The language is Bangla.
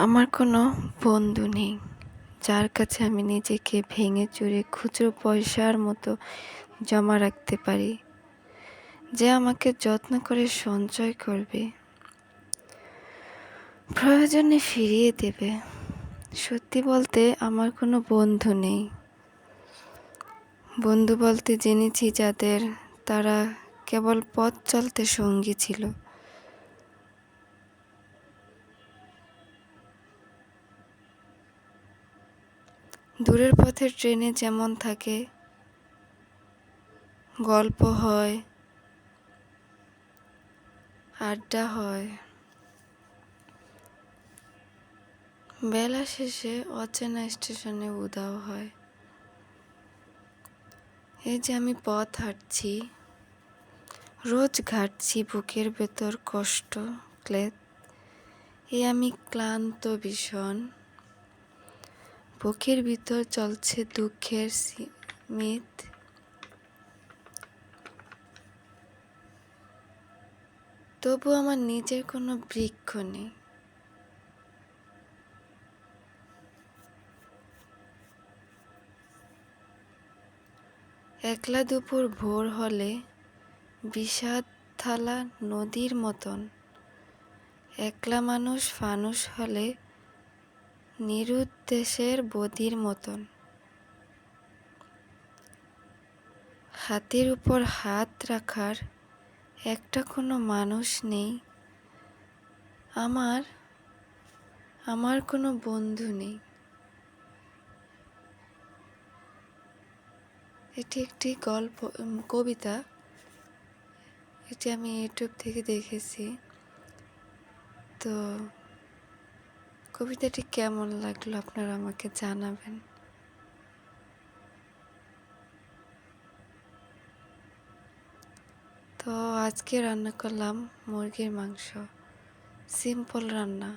আমার কোনো বন্ধু নেই, যার কাছে আমি নিজেকে ভেঙে চুরে খুচরো পয়সার মতো জমা রাখতে পারি, যে আমাকে যত্ন করে সঞ্চয় করবে, প্রয়োজনে ফিরিয়ে দেবে। সত্যি বলতে আমার কোনো বন্ধু নেই। বন্ধু বলতে জেনেছি যাদের, তারা কেবল পথ চলতে সঙ্গী ছিল। দূরের পথের ট্রেনে যেমন থাকে, গল্প হয়, আড্ডা হয়, বেলা শেষে অচেনা স্টেশনে উধাও হয়। এই যে আমি পথ হাঁটছি, রোজ ঘাটছি বুকের ভেতর কষ্ট, ক্লেদ। এই আমি ক্লান্ত ভীষণ, বুকের ভিতর চলছে দুঃখের স্মিত। তবু আমার নিজের কোনো বৃক্ষ নেই। একলা দুপুর ভোর হলে বিষাদ থালা নদীর মতন, একলা মানুষ ফানুষ হলে নিরুদ্দেশের বদির মতন। হাতের উপর হাত রাখার একটা কোনো মানুষ নেই। আমার কোনো বন্ধু নেই। এটি একটি কবিতা। এটি আমি ইউটিউব থেকে দেখেছি। তো কবিতাটি কেমন লাগলো আপনারা আমাকে জানাবেন। তো আজকে রান্না করলাম মুরগির মাংস, সিম্পল রান্না।